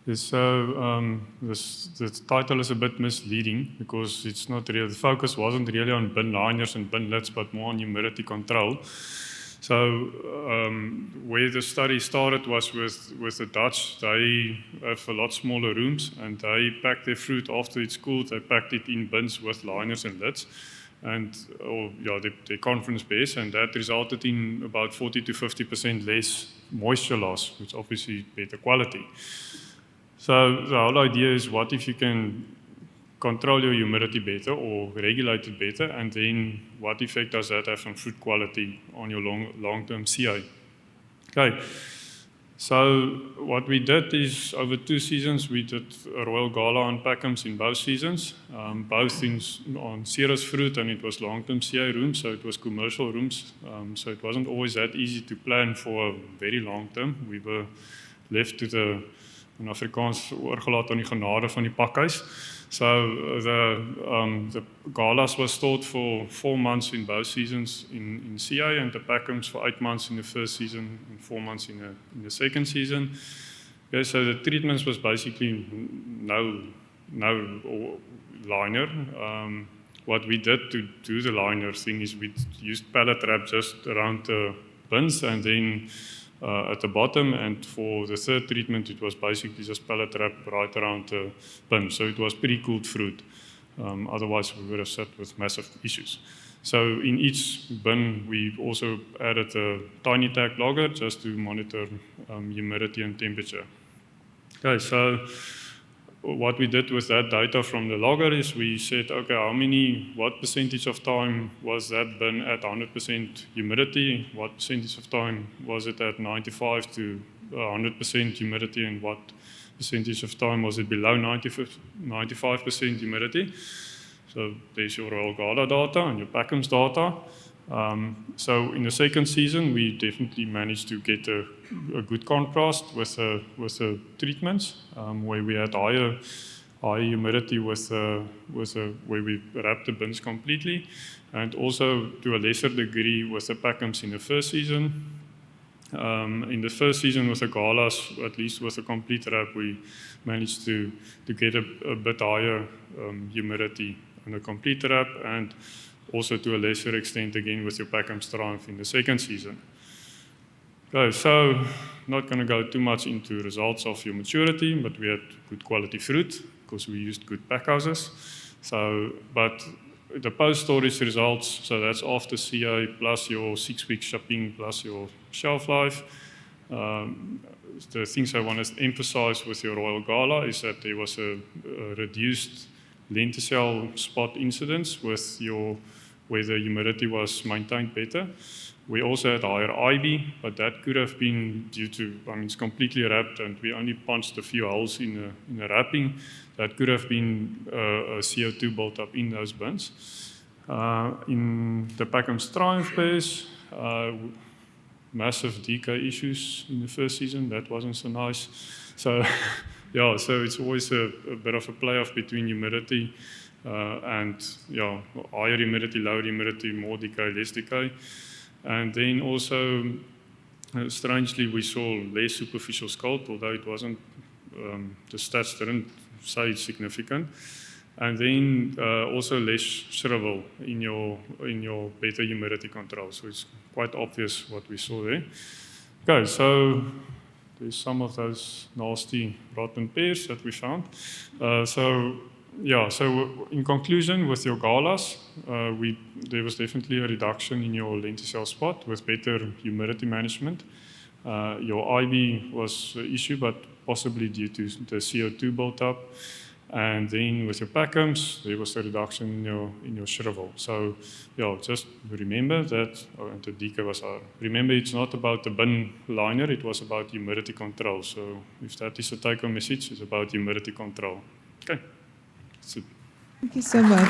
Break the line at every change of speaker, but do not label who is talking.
Yes, so the title is a bit misleading because it's not really, the focus wasn't really on bin liners and bin lids, but more on humidity control. So where the study started was with the Dutch. They have a lot smaller rooms and they pack their fruit after it's cooled. They packed it in bins with liners and lids. And the conference base, and that resulted in about 40 to 50% less moisture loss, which obviously better quality. So the whole idea is, what if you can control your humidity better or regulate it better, and then what effect does that have on fruit quality on your long-term CA? Okay, so what we did is, over 2 seasons, we did a Royal Gala on Peckhams in both seasons, both on Ceres fruit, and it was long-term CA rooms, so it was commercial rooms, so it wasn't always that easy to plan for a very long term. We were left to the in Afrikaans oorgelaat aan die genade van die pakhuis. So the galas was stored for 4 months in both seasons in CA, and the Peckhams for 8 months in the first season and 4 months in the second season. Okay, so the treatments was basically no liner. What we did to do the liner thing is we used pallet wrap just around the bins, and then at the bottom, and for the third treatment it was basically just pallet wrap right around the bin, so it was pre-cooled fruit. Otherwise we would have sat with massive issues. So in each bin we also added a tiny tag logger just to monitor humidity and temperature. Okay, so what we did with that data from the logger is we said, okay, what percentage of time was that bin at 100% humidity? What percentage of time was it at 95 to 100% humidity? And what percentage of time was it below 95% humidity? So there's your Royal Gala data and your Peckhams data. So in the second season, we definitely managed to get a good contrast with the treatments, where we had higher humidity where we wrapped the bins completely, and also to a lesser degree with the Peckhams in the first season. In the first season with the galas, at least with a complete wrap, we managed to get a bit higher humidity on a complete wrap, and also to a lesser extent again with your Peckhams Triumph in the second season. Okay, so not going to go too much into results of your maturity, but we had good quality fruit because we used good packhouses. So, but the post-storage results, so that's after CA plus your 6-week shipping plus your shelf life. The things I want to emphasize with your Royal Gala is that there was a reduced lenticel spot incidence where the humidity was maintained better. We also had higher IB, but that could have been due to, it's completely wrapped and we only punched a few holes in the wrapping. That could have been a CO2 built up in those bins. In the Peckhams Triumph base, massive decay issues in the first season. That wasn't so nice. So yeah, so it's always a bit of a playoff between humidity and higher humidity, lower humidity, more decay, less decay. And then also, strangely, we saw less superficial scald, although it wasn't, the stats didn't say it's significant. And then also less shrivel in your better humidity control. So it's quite obvious what we saw there. Okay, so there's some of those nasty rotten pears that we found. So in conclusion, with your galas, there was definitely a reduction in your lenticel spot with better humidity management. Your IB was an issue, but possibly due to the CO2 built up. And then with your Peckhams, there was a reduction in your shrivel. So just remember that, the decay was higher. Remember, it's not about the bin liner, it was about humidity control. So if that is a take-home message, it's about humidity control. Okay.
Thank you so much.